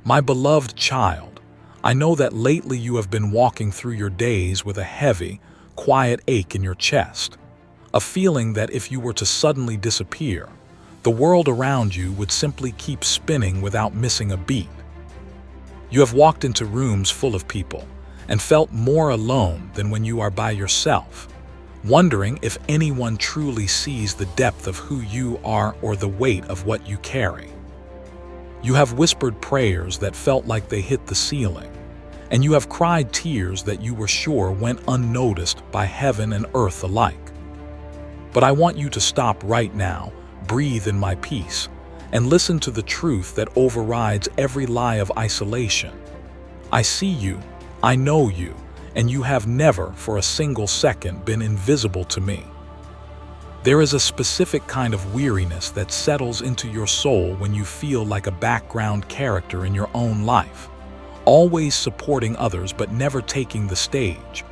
My beloved child, I know that lately you have been walking through your days with a heavy, quiet ache in your chest, a feeling that if you were to suddenly disappear, the world around you would simply keep spinning without missing a beat. You have walked into rooms full of people and felt more alone than when you are by yourself, wondering if anyone truly sees the depth of who you are or the weight of what you carry. You have whispered prayers that felt like they hit the ceiling, and you have cried tears that you were sure went unnoticed by heaven and earth alike. But I want you to stop right now, breathe in my peace, and listen to the truth that overrides every lie of isolation. I see you, I know you, and you have never for a single second been invisible to me. There is a specific kind of weariness that settles into your soul when you feel like a background character in your own life, always supporting others but never taking the stage,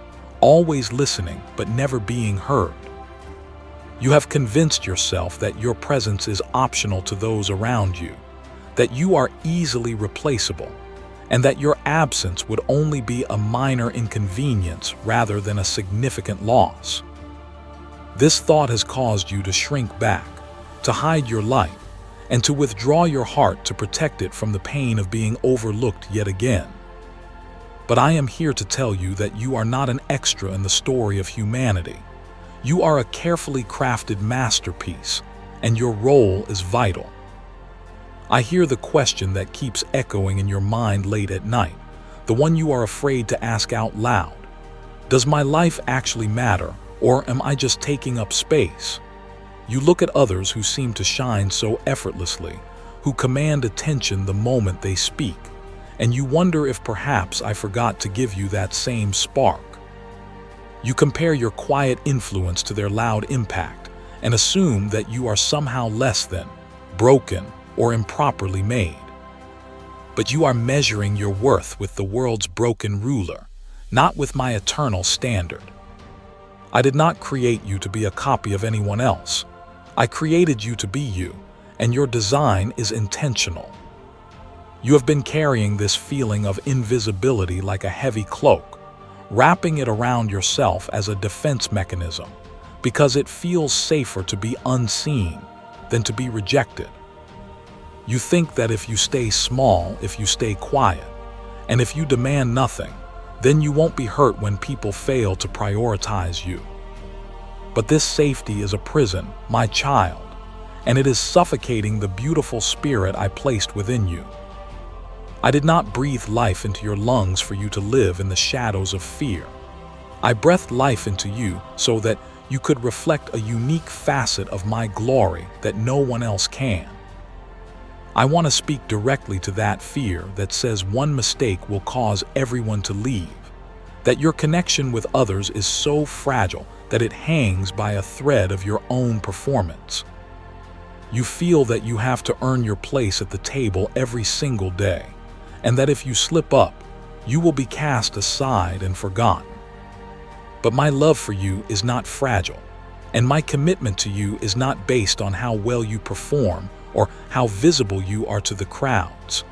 always listening but never being heard. You have convinced yourself that your presence is optional to those around you, that you are easily replaceable, and that your absence would only be a minor inconvenience rather than a significant loss. This thought has caused you to shrink back, to hide your light, and to withdraw your heart to protect it from the pain of being overlooked yet again. But I am here to tell you that you are not an extra in the story of humanity. You are a carefully crafted masterpiece, and your role is vital. I hear the question that keeps echoing in your mind late at night, the one you are afraid to ask out loud. Does my life actually matter, or am I just taking up space? You look at others who seem to shine so effortlessly, who command attention the moment they speak, and you wonder if perhaps I forgot to give you that same spark. You compare your quiet influence to their loud impact and assume that you are somehow less than, broken, or improperly made. But you are measuring your worth with the world's broken ruler, not with my eternal standard. I did not create you to be a copy of anyone else. I created you to be you, and your design is intentional. You have been carrying this feeling of invisibility like a heavy cloak, wrapping it around yourself as a defense mechanism, because it feels safer to be unseen than to be rejected. You think that if you stay small, if you stay quiet, and if you demand nothing, then you won't be hurt when people fail to prioritize you. But this safety is a prison, my child, and it is suffocating the beautiful spirit I placed within you. I did not breathe life into your lungs for you to live in the shadows of fear. I breathed life into you so that you could reflect a unique facet of my glory that no one else can. I want to speak directly to that fear that says one mistake will cause everyone to leave, that your connection with others is so fragile that it hangs by a thread of your own performance. You feel that you have to earn your place at the table every single day, and that if you slip up, you will be cast aside and forgotten. But my love for you is not fragile, and my commitment to you is not based on how well you perform or how visible you are to the crowds.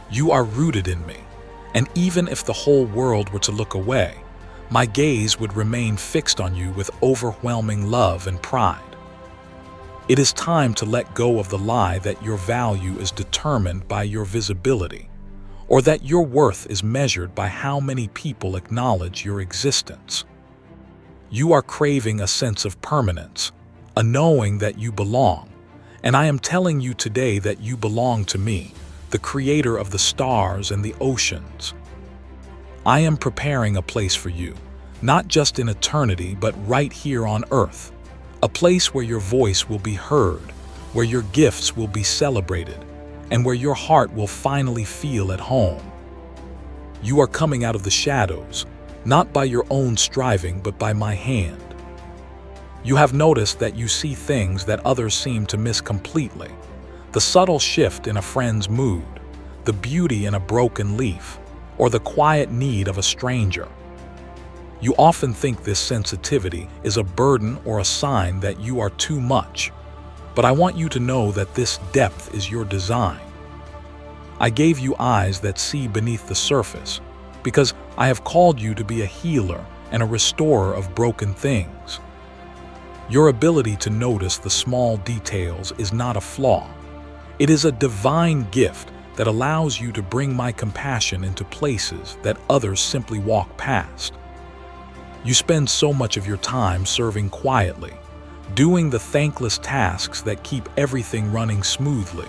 You are rooted in me, and even if the whole world were to look away, my gaze would remain fixed on you with overwhelming love and pride. It is time to let go of the lie that your value is determined by your visibility, or that your worth is measured by how many people acknowledge your existence. You are craving a sense of permanence, a knowing that you belong, and I am telling you today that you belong to me, the creator of the stars and the oceans. I am preparing a place for you, not just in eternity, but right here on earth. A place where your voice will be heard, where your gifts will be celebrated, and where your heart will finally feel at home. You are coming out of the shadows, not by your own striving, but by my hand. You have noticed that you see things that others seem to miss completely. The subtle shift in a friend's mood, the beauty in a broken leaf, or the quiet need of a stranger. You often think this sensitivity is a burden or a sign that you are too much, but I want you to know that this depth is your design. I gave you eyes that see beneath the surface, because I have called you to be a healer and a restorer of broken things. Your ability to notice the small details is not a flaw. It is a divine gift that allows you to bring my compassion into places that others simply walk past. You spend so much of your time serving quietly, doing the thankless tasks that keep everything running smoothly,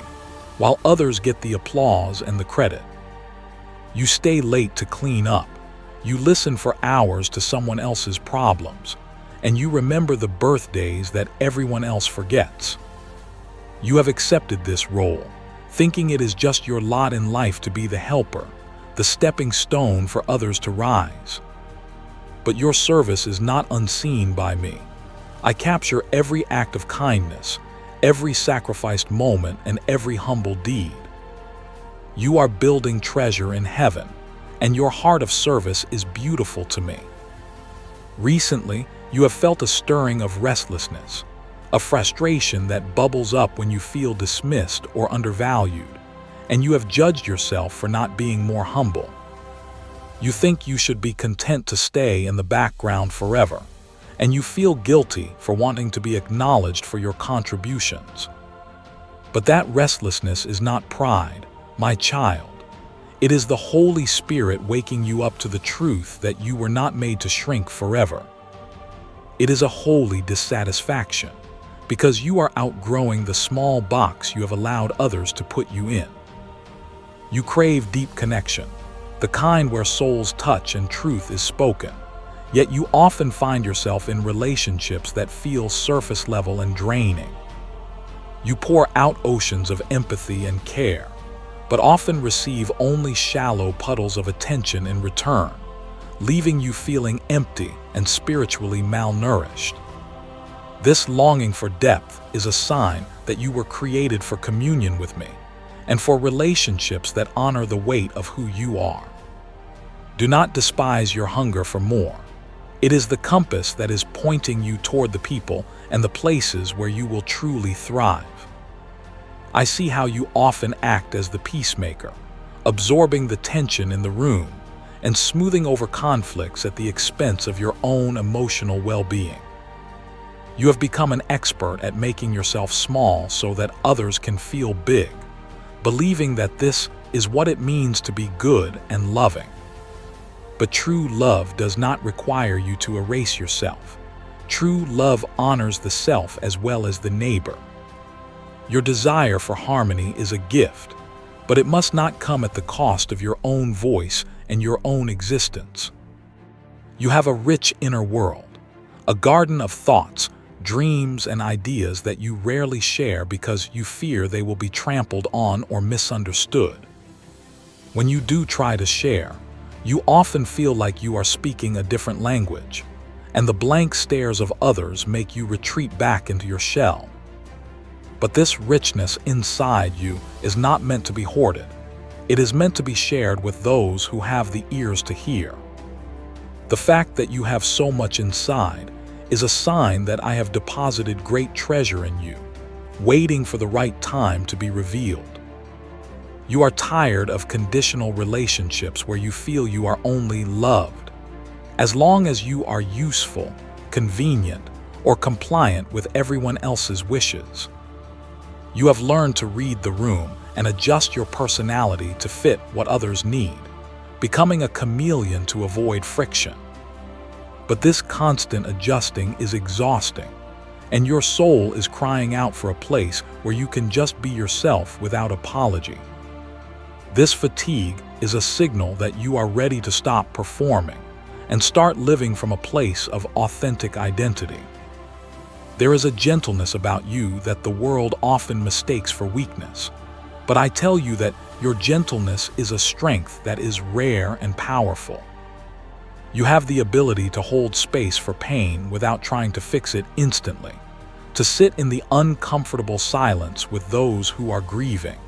while others get the applause and the credit. You stay late to clean up, you listen for hours to someone else's problems, and you remember the birthdays that everyone else forgets. You have accepted this role, thinking it is just your lot in life to be the helper, the stepping stone for others to rise. But your service is not unseen by me. I capture every act of kindness, every sacrificed moment, and every humble deed. You are building treasure in heaven, and your heart of service is beautiful to me. Recently, you have felt a stirring of restlessness, a frustration that bubbles up when you feel dismissed or undervalued, and you have judged yourself for not being more humble. You think you should be content to stay in the background forever, and you feel guilty for wanting to be acknowledged for your contributions. But that restlessness is not pride, my child. It is the Holy Spirit waking you up to the truth that you were not made to shrink forever. It is a holy dissatisfaction, because you are outgrowing the small box you have allowed others to put you in. You crave deep connection, the kind where souls touch and truth is spoken, yet you often find yourself in relationships that feel surface level and draining. You pour out oceans of empathy and care, but often receive only shallow puddles of attention in return, leaving you feeling empty and spiritually malnourished. This longing for depth is a sign that you were created for communion with me, and for relationships that honor the weight of who you are. Do not despise your hunger for more. It is the compass that is pointing you toward the people and the places where you will truly thrive. I see how you often act as the peacemaker, absorbing the tension in the room and smoothing over conflicts at the expense of your own emotional well-being. You have become an expert at making yourself small so that others can feel big, believing that this is what it means to be good and loving. But true love does not require you to erase yourself. True love honors the self as well as the neighbor. Your desire for harmony is a gift, but it must not come at the cost of your own voice and your own existence. You have a rich inner world, a garden of thoughts, dreams, and ideas that you rarely share because you fear they will be trampled on or misunderstood. When you do try to share, you often feel like you are speaking a different language, and the blank stares of others make you retreat back into your shell. But this richness inside you is not meant to be hoarded. It is meant to be shared with those who have the ears to hear. The fact that you have so much inside is a sign that I have deposited great treasure in you, waiting for the right time to be revealed. You are tired of conditional relationships where you feel you are only loved as long as you are useful, convenient, or compliant with everyone else's wishes. You have learned to read the room and adjust your personality to fit what others need, becoming a chameleon to avoid friction. But this constant adjusting is exhausting, and your soul is crying out for a place where you can just be yourself without apology. This fatigue is a signal that you are ready to stop performing and start living from a place of authentic identity. There is a gentleness about you that the world often mistakes for weakness, but I tell you that your gentleness is a strength that is rare and powerful. You have the ability to hold space for pain without trying to fix it instantly, to sit in the uncomfortable silence with those who are grieving.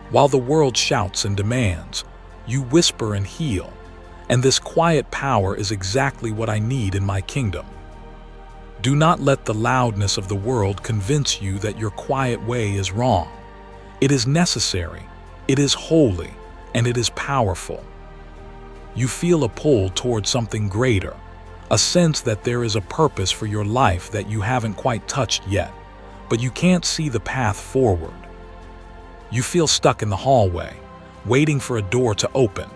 While the world shouts and demands, you whisper and heal, and this quiet power is exactly what I need in my kingdom. Do not let the loudness of the world convince you that your quiet way is wrong. It is necessary, It is holy and it is powerful. You feel a pull toward something greater, a sense that there is a purpose for your life that you haven't quite touched yet, but you can't see the path forward. You feel stuck in the hallway, waiting for a door to open,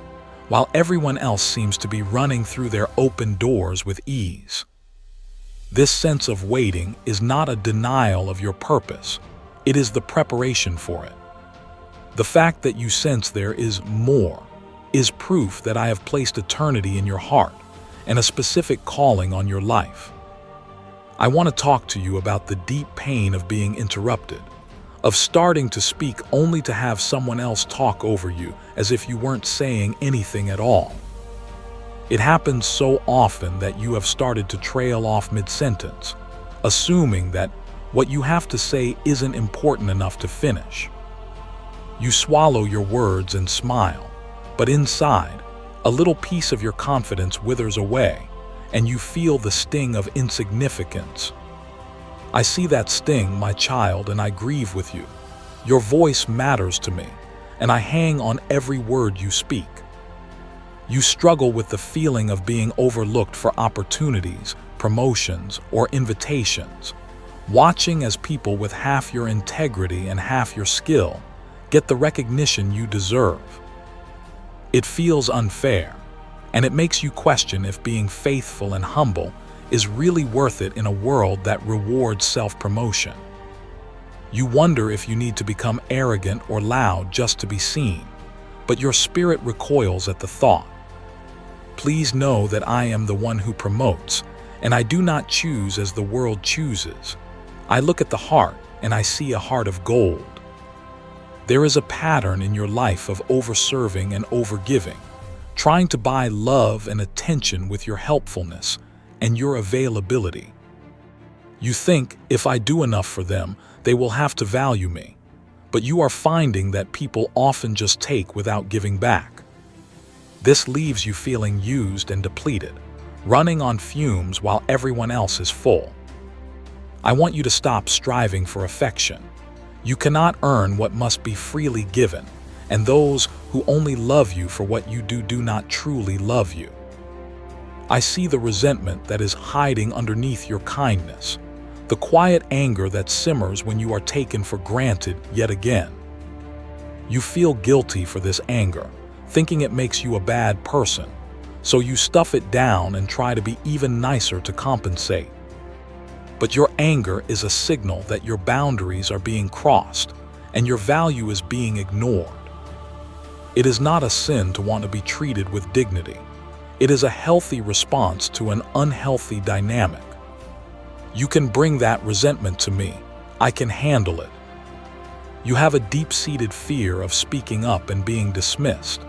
while everyone else seems to be running through their open doors with ease. This sense of waiting is not a denial of your purpose, it is the preparation for it. The fact that you sense there is more is proof that I have placed eternity in your heart and a specific calling on your life. I want to talk to you about the deep pain of being interrupted, of starting to speak only to have someone else talk over you as if you weren't saying anything at all. It happens so often that you have started to trail off mid-sentence, assuming that what you have to say isn't important enough to finish. You swallow your words and smile, but inside, a little piece of your confidence withers away, and you feel the sting of insignificance. I see that sting, my child, and I grieve with you. Your voice matters to me, and I hang on every word you speak. You struggle with the feeling of being overlooked for opportunities, promotions, or invitations, watching as people with half your integrity and half your skill get the recognition you deserve. It feels unfair, and it makes you question if being faithful and humble is really worth it in a world that rewards self-promotion. You wonder if you need to become arrogant or loud just to be seen, but your spirit recoils at the thought. Please know that I am the one who promotes, and I do not choose as the world chooses. I look at the heart, and I see a heart of gold. There is a pattern in your life of overserving and overgiving, trying to buy love and attention with your helpfulness and your availability. You think, if I do enough for them, they will have to value me. But you are finding that people often just take without giving back. This leaves you feeling used and depleted, running on fumes while everyone else is full. I want you to stop striving for affection. You cannot earn what must be freely given, and those who only love you for what you do not truly love you. I see the resentment that is hiding underneath your kindness, the quiet anger that simmers when you are taken for granted yet again. You feel guilty for this anger, thinking it makes you a bad person, so you stuff it down and try to be even nicer to compensate. But your anger is a signal that your boundaries are being crossed and your value is being ignored. It is not a sin to want to be treated with dignity. It is a healthy response to an unhealthy dynamic. You can bring that resentment to me. I can handle it. You have a deep-seated fear of speaking up and being dismissed,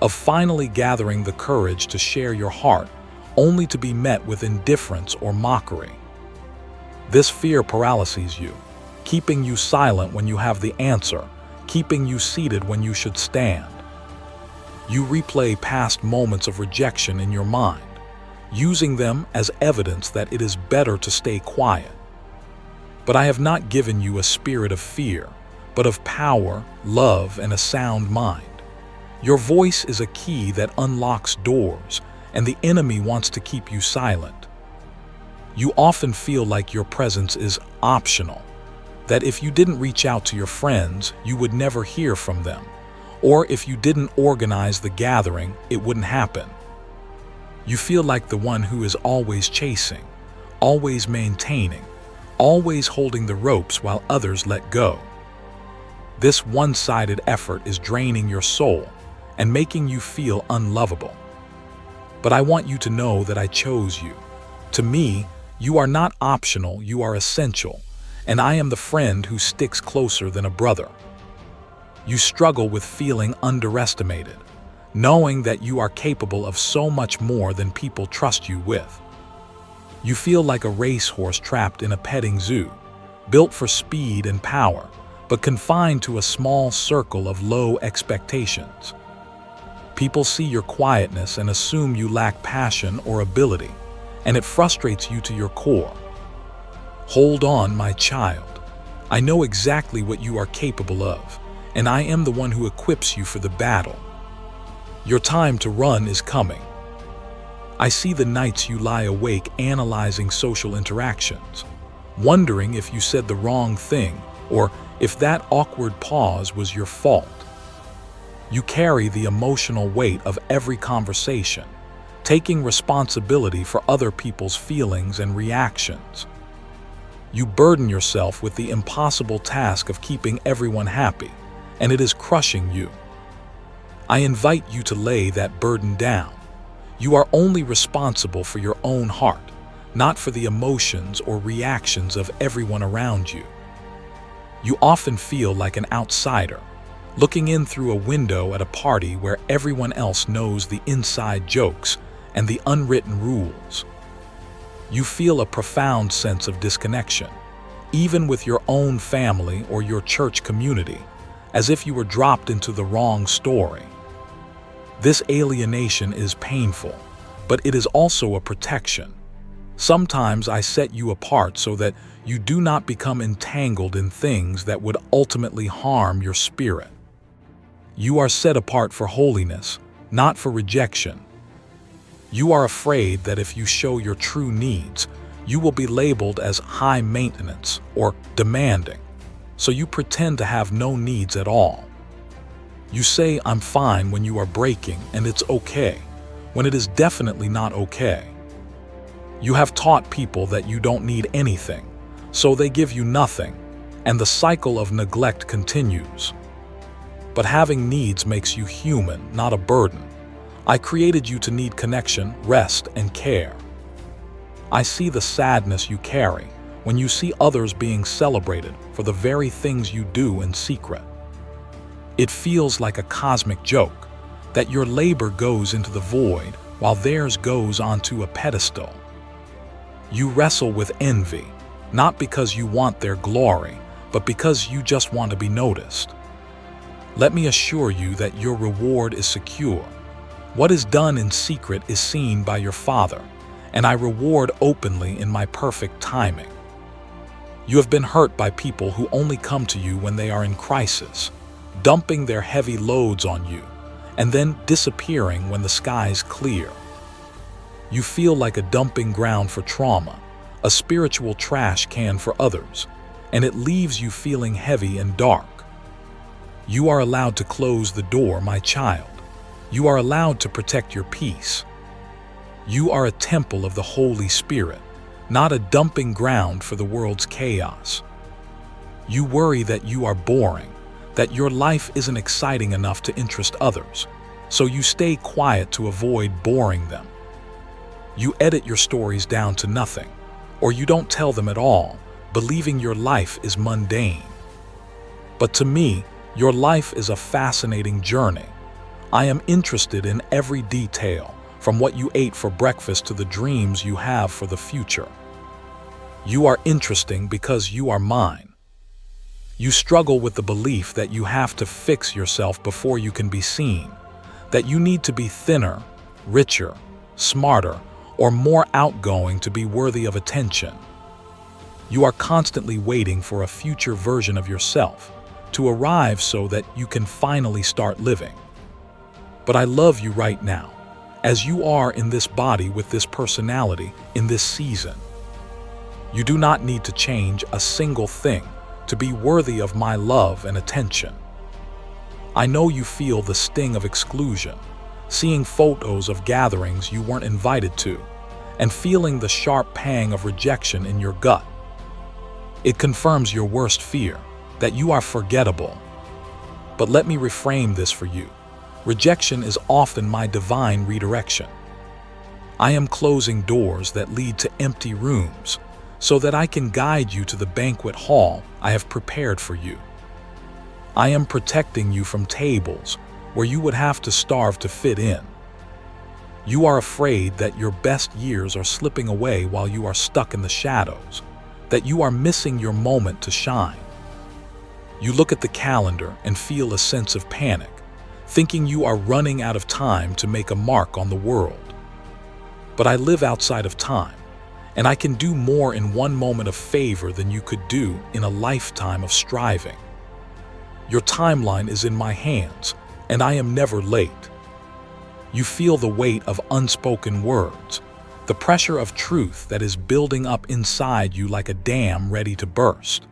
of finally gathering the courage to share your heart, only to be met with indifference or mockery. This fear paralyzes you, keeping you silent when you have the answer, keeping you seated when you should stand. You replay past moments of rejection in your mind, using them as evidence that it is better to stay quiet. But I have not given you a spirit of fear, but of power, love, and a sound mind. Your voice is a key that unlocks doors, and the enemy wants to keep you silent. You often feel like your presence is optional, that if you didn't reach out to your friends, you would never hear from them, or if you didn't organize the gathering, it wouldn't happen. You feel like the one who is always chasing, always maintaining, always holding the ropes while others let go. This one-sided effort is draining your soul and making you feel unlovable. But I want you to know that I chose you. To me, you are not optional, you are essential, and I am the friend who sticks closer than a brother. You struggle with feeling underestimated, knowing that you are capable of so much more than people trust you with. You feel like a racehorse trapped in a petting zoo, built for speed and power, but confined to a small circle of low expectations. People see your quietness and assume you lack passion or ability, and it frustrates you to your core. Hold on, my child. I know exactly what you are capable of, and I am the one who equips you for the battle. Your time to run is coming. I see the nights you lie awake analyzing social interactions, wondering if you said the wrong thing or if that awkward pause was your fault. You carry the emotional weight of every conversation, taking responsibility for other people's feelings and reactions. You burden yourself with the impossible task of keeping everyone happy, and it is crushing you. I invite you to lay that burden down. You are only responsible for your own heart, not for the emotions or reactions of everyone around you. You often feel like an outsider, looking in through a window at a party where everyone else knows the inside jokes and the unwritten rules. You feel a profound sense of disconnection, even with your own family or your church community, as if you were dropped into the wrong story. This alienation is painful, but it is also a protection. Sometimes I set you apart so that you do not become entangled in things that would ultimately harm your spirit. You are set apart for holiness, not for rejection. You are afraid that if you show your true needs, you will be labeled as high maintenance or demanding, so you pretend to have no needs at all. You say I'm fine when you are breaking and it's okay, when it is definitely not okay. You have taught people that you don't need anything, so they give you nothing, and the cycle of neglect continues. But having needs makes you human, not a burden. I created you to need connection, rest, and care. I see the sadness you carry when you see others being celebrated for the very things you do in secret. It feels like a cosmic joke that your labor goes into the void while theirs goes onto a pedestal. You wrestle with envy, not because you want their glory, but because you just want to be noticed. Let me assure you that your reward is secure. What is done in secret is seen by your Father, and I reward openly in my perfect timing. You have been hurt by people who only come to you when they are in crisis, dumping their heavy loads on you, and then disappearing when the skies clear. You feel like a dumping ground for trauma, a spiritual trash can for others, and it leaves you feeling heavy and dark. You are allowed to close the door, my child. You are allowed to protect your peace. You are a temple of the Holy Spirit, not a dumping ground for the world's chaos. You worry that you are boring, that your life isn't exciting enough to interest others, so you stay quiet to avoid boring them. You edit your stories down to nothing, or you don't tell them at all, believing your life is mundane. But to me, your life is a fascinating journey. I am interested in every detail, from what you ate for breakfast to the dreams you have for the future. You are interesting because you are mine. You struggle with the belief that you have to fix yourself before you can be seen, that you need to be thinner, richer, smarter, or more outgoing to be worthy of attention. You are constantly waiting for a future version of yourself to arrive so that you can finally start living. But I love you right now, as you are in this body with this personality in this season. You do not need to change a single thing to be worthy of my love and attention. I know you feel the sting of exclusion, seeing photos of gatherings you weren't invited to, and feeling the sharp pang of rejection in your gut. It confirms your worst fear, that you are forgettable. But let me reframe this for you. Rejection is often my divine redirection. I am closing doors that lead to empty rooms so that I can guide you to the banquet hall I have prepared for you. I am protecting you from tables where you would have to starve to fit in. You are afraid that your best years are slipping away while you are stuck in the shadows, that you are missing your moment to shine. You look at the calendar and feel a sense of panic, thinking you are running out of time to make a mark on the world. But I live outside of time, and I can do more in one moment of favor than you could do in a lifetime of striving. Your timeline is in my hands, and I am never late. You feel the weight of unspoken words, the pressure of truth that is building up inside you like a dam ready to burst.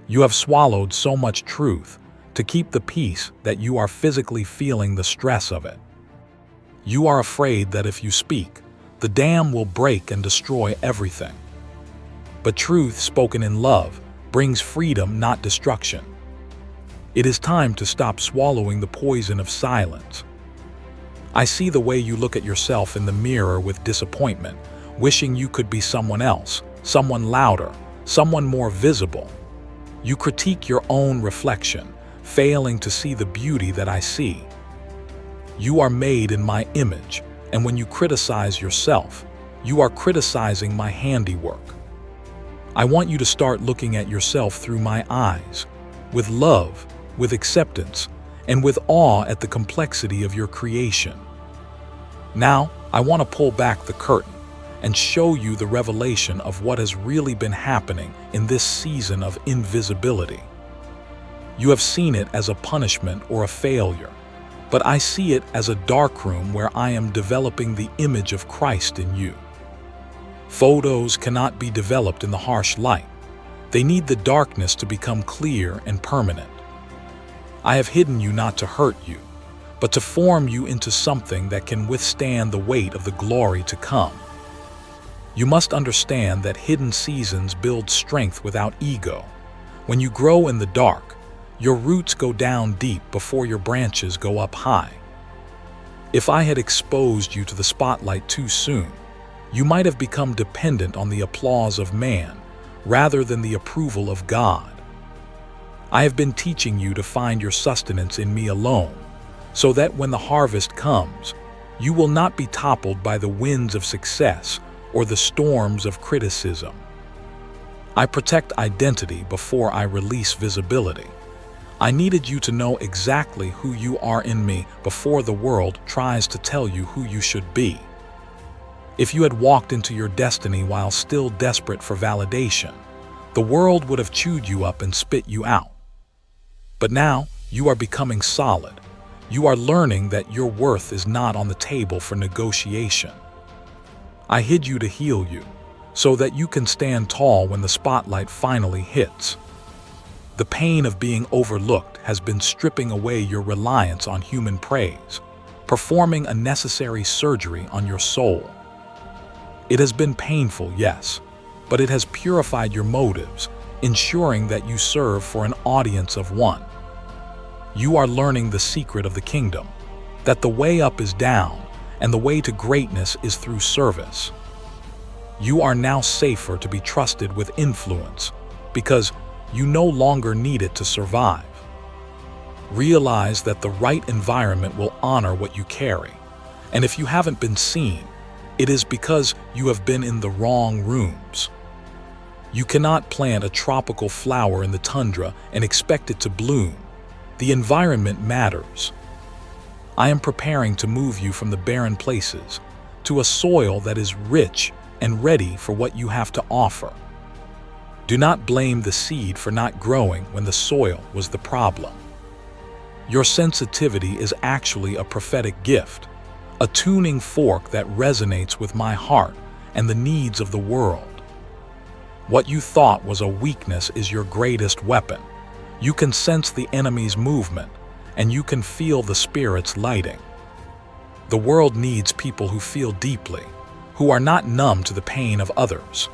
You have swallowed so much truth to keep the peace that you are physically feeling the stress of it. You are afraid that if you speak, the dam will break and destroy everything. But truth spoken in love brings freedom, not destruction. It is time to stop swallowing the poison of silence. I see the way you look at yourself in the mirror with disappointment, wishing you could be someone else, someone louder, someone more visible. You critique your own reflection, failing to see the beauty that I see. You are made in my image, and when you criticize yourself, you are criticizing my handiwork. I want you to start looking at yourself through my eyes, with love, with acceptance, and with awe at the complexity of your creation. Now, I want to pull back the curtain and show you the revelation of what has really been happening in this season of invisibility. You have seen it as a punishment or a failure, but I see it as a darkroom where I am developing the image of Christ in you. Photos cannot be developed in the harsh light. They need the darkness to become clear and permanent. I have hidden you not to hurt you, but to form you into something that can withstand the weight of the glory to come. You must understand that hidden seasons build strength without ego. When you grow in the dark, your roots go down deep before your branches go up high. If I had exposed you to the spotlight too soon, you might have become dependent on the applause of man rather than the approval of God. I have been teaching you to find your sustenance in me alone, so that when the harvest comes, you will not be toppled by the winds of success or the storms of criticism. I protect identity before I release visibility. I needed you to know exactly who you are in me before the world tries to tell you who you should be. If you had walked into your destiny while still desperate for validation, the world would have chewed you up and spit you out. But now, you are becoming solid. You are learning that your worth is not on the table for negotiation. I hid you to heal you, so that you can stand tall when the spotlight finally hits. The pain of being overlooked has been stripping away your reliance on human praise, performing a necessary surgery on your soul. It has been painful, yes, but it has purified your motives, ensuring that you serve for an audience of one. You are learning the secret of the kingdom, that the way up is down, and the way to greatness is through service. You are now safer to be trusted with influence, because you no longer need it to survive. Realize that the right environment will honor what you carry, and if you haven't been seen, it is because you have been in the wrong rooms. You cannot plant a tropical flower in the tundra and expect it to bloom. The environment matters. I am preparing to move you from the barren places to a soil that is rich and ready for what you have to offer. Do not blame the seed for not growing when the soil was the problem. Your sensitivity is actually a prophetic gift, a tuning fork that resonates with my heart and the needs of the world. What you thought was a weakness is your greatest weapon. You can sense the enemy's movement, and you can feel the spirits lighting. The world needs people who feel deeply, who are not numb to the pain of others.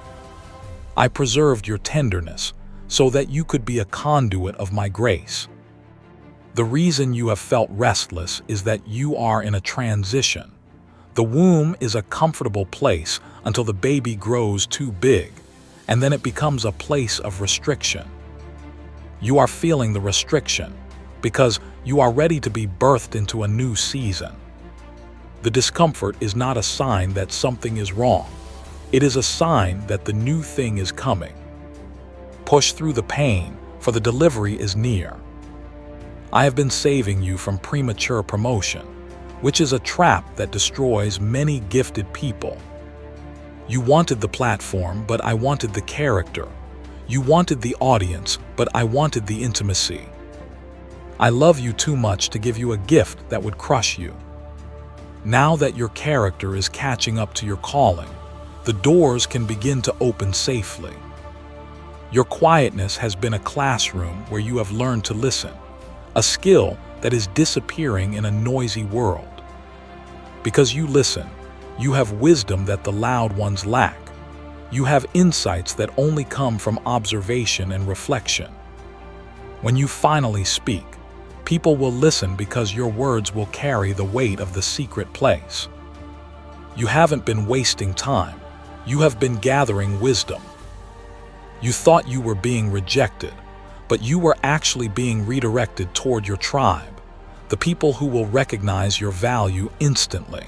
I preserved your tenderness so that you could be a conduit of my grace. The reason you have felt restless is that you are in a transition. The womb is a comfortable place until the baby grows too big, and then it becomes a place of restriction. You are feeling the restriction because you are ready to be birthed into a new season. The discomfort is not a sign that something is wrong. It is a sign that the new thing is coming. Push through the pain, for the delivery is near. I have been saving you from premature promotion, which is a trap that destroys many gifted people. You wanted the platform, but I wanted the character. You wanted the audience, but I wanted the intimacy. I love you too much to give you a gift that would crush you. Now that your character is catching up to your calling, the doors can begin to open safely. Your quietness has been a classroom where you have learned to listen, a skill that is disappearing in a noisy world. Because you listen, you have wisdom that the loud ones lack. You have insights that only come from observation and reflection. When you finally speak, people will listen because your words will carry the weight of the secret place. You haven't been wasting time. You have been gathering wisdom. You thought you were being rejected, but you were actually being redirected toward your tribe, the people who will recognize your value instantly.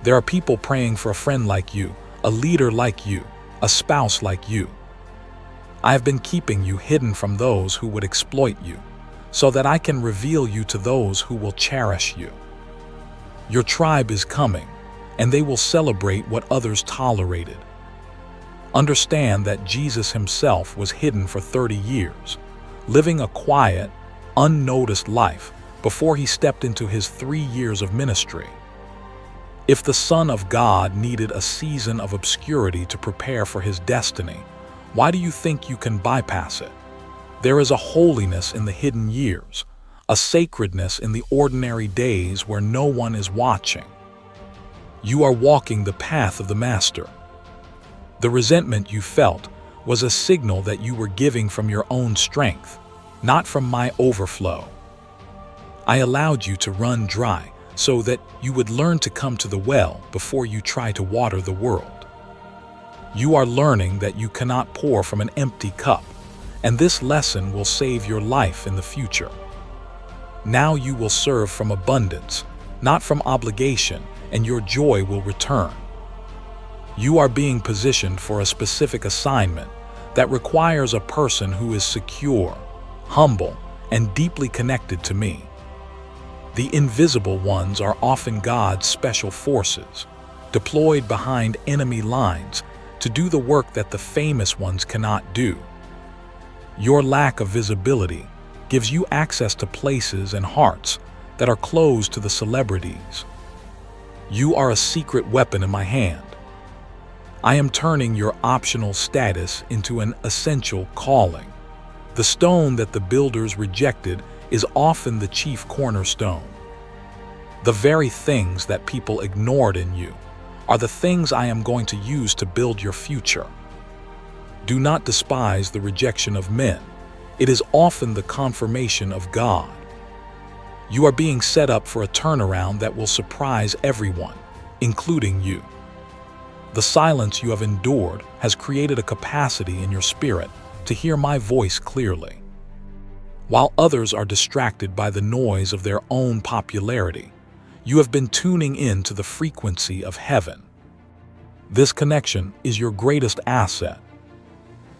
There are people praying for a friend like you, a leader like you, a spouse like you. I have been keeping you hidden from those who would exploit you, so that I can reveal you to those who will cherish you. Your tribe is coming, and they will celebrate what others tolerated. Understand that Jesus himself was hidden for 30 years, living a quiet, unnoticed life before he stepped into his 3 years of ministry. If the Son of God needed a season of obscurity to prepare for his destiny, why do you think you can bypass it? There is a holiness in the hidden years, a sacredness in the ordinary days where no one is watching. You are walking the path of the Master. The resentment you felt was a signal that you were giving from your own strength, not from my overflow. I allowed you to run dry so that you would learn to come to the well before you try to water the world. You are learning that you cannot pour from an empty cup, and this lesson will save your life in the future. Now you will serve from abundance, not from obligation, and your joy will return. You are being positioned for a specific assignment that requires a person who is secure, humble, and deeply connected to me. The invisible ones are often God's special forces, deployed behind enemy lines to do the work that the famous ones cannot do. Your lack of visibility gives you access to places and hearts that are closed to the celebrities. You are a secret weapon in my hand. I am turning your optional status into an essential calling. The stone that the builders rejected is often the chief cornerstone. The very things that people ignored in you are the things I am going to use to build your future. Do not despise the rejection of men. It is often the confirmation of God. You are being set up for a turnaround that will surprise everyone, including you. The silence you have endured has created a capacity in your spirit to hear my voice clearly. While others are distracted by the noise of their own popularity, you have been tuning in to the frequency of heaven. This connection is your greatest asset.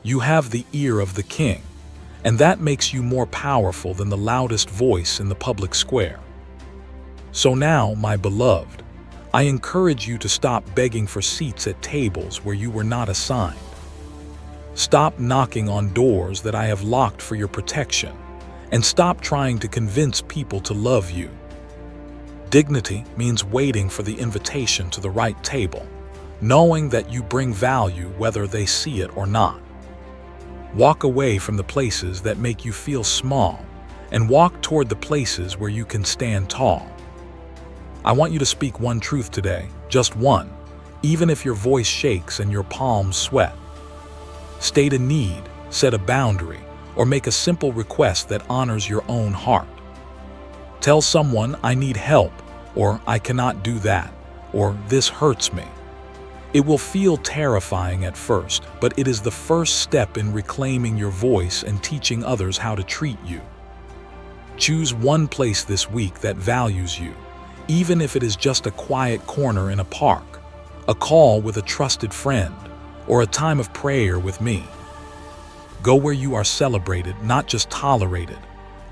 You have the ear of the King, and that makes you more powerful than the loudest voice in the public square. So now, my beloved, I encourage you to stop begging for seats at tables where you were not assigned. Stop knocking on doors that I have locked for your protection, and stop trying to convince people to love you. Dignity means waiting for the invitation to the right table, knowing that you bring value whether they see it or not. Walk away from the places that make you feel small, and walk toward the places where you can stand tall. I want you to speak one truth today, just one, even if your voice shakes and your palms sweat. State a need, set a boundary, or make a simple request that honors your own heart. Tell someone, I need help, or I cannot do that, or this hurts me. It will feel terrifying at first, but it is the first step in reclaiming your voice and teaching others how to treat you. Choose one place this week that values you, even if it is just a quiet corner in a park, a call with a trusted friend, or a time of prayer with me. Go where you are celebrated, not just tolerated.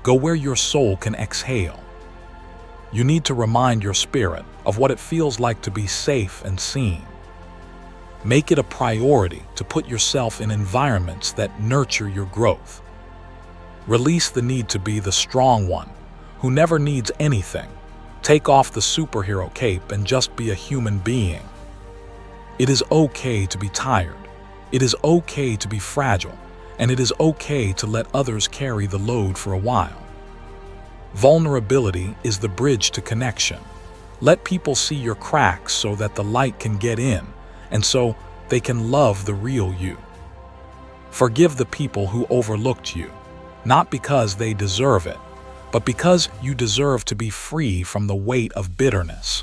Go where your soul can exhale. You need to remind your spirit of what it feels like to be safe and seen. Make it a priority to put yourself in environments that nurture your growth. Release the need to be the strong one, who never needs anything. Take off the superhero cape and just be a human being. It is okay to be tired. It is okay to be fragile. And it is okay to let others carry the load for a while. Vulnerability is the bridge to connection. Let people see your cracks so that the light can get in, and so they can love the real you. Forgive the people who overlooked you, not because they deserve it, but because you deserve to be free from the weight of bitterness.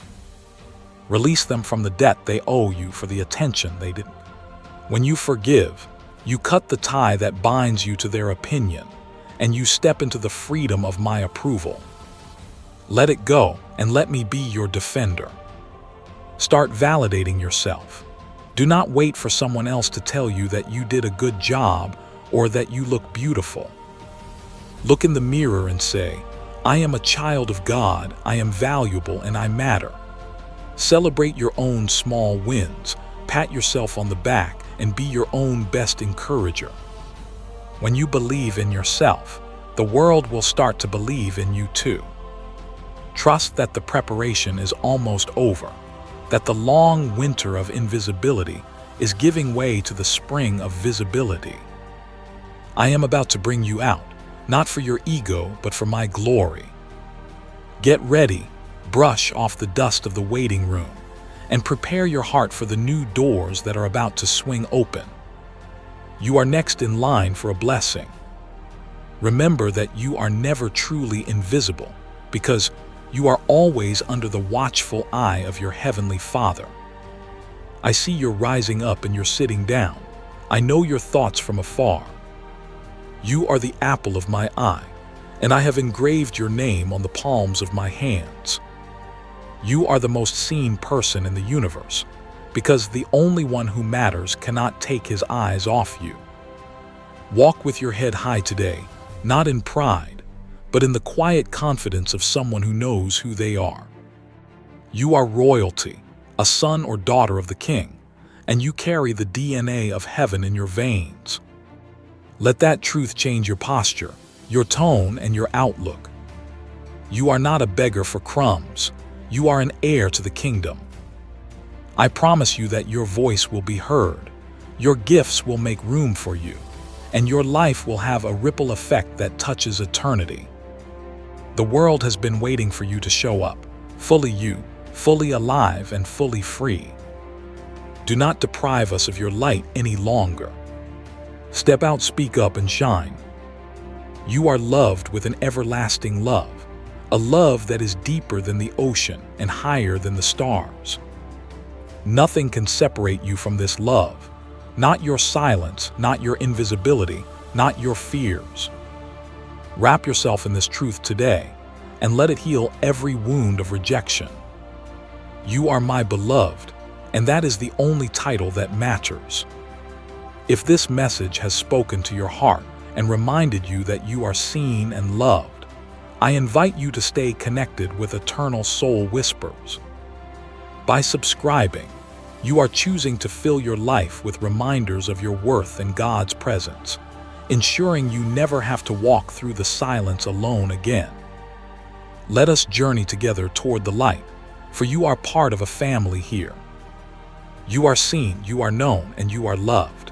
Release them from the debt they owe you for the attention they didn't. When you forgive, you cut the tie that binds you to their opinion, and you step into the freedom of my approval. Let it go and let me be your defender. Start validating yourself. Do not wait for someone else to tell you that you did a good job or that you look beautiful. Look in the mirror and say, I am a child of God, I am valuable, and I matter. Celebrate your own small wins, pat yourself on the back, and be your own best encourager. When you believe in yourself, the world will start to believe in you too. Trust that the preparation is almost over, that the long winter of invisibility is giving way to the spring of visibility. I am about to bring you out, not for your ego, but for my glory. Get ready, brush off the dust of the waiting room, and prepare your heart for the new doors that are about to swing open. You are next in line for a blessing. Remember that you are never truly invisible, because you are always under the watchful eye of your Heavenly Father. I see you're rising up and you're sitting down. I know your thoughts from afar. You are the apple of my eye, and I have engraved your name on the palms of my hands. You are the most seen person in the universe, because the only one who matters cannot take his eyes off you. Walk with your head high today, not in pride, but in the quiet confidence of someone who knows who they are. You are royalty, a son or daughter of the King, and you carry the DNA of heaven in your veins. Let that truth change your posture, your tone, and your outlook. You are not a beggar for crumbs. You are an heir to the kingdom. I promise you that your voice will be heard, your gifts will make room for you, and your life will have a ripple effect that touches eternity. The world has been waiting for you to show up, fully you, fully alive, and fully free. Do not deprive us of your light any longer. Step out, speak up, and shine. You are loved with an everlasting love. A love that is deeper than the ocean and higher than the stars. Nothing can separate you from this love. Not your silence, not your invisibility, not your fears. Wrap yourself in this truth today and let it heal every wound of rejection. You are my beloved, and that is the only title that matters. If this message has spoken to your heart and reminded you that you are seen and loved, I invite you to stay connected with Eternal Soul Whispers. By subscribing, you are choosing to fill your life with reminders of your worth and God's presence, ensuring you never have to walk through the silence alone again. Let us journey together toward the light, for you are part of a family here. You are seen, you are known, and you are loved.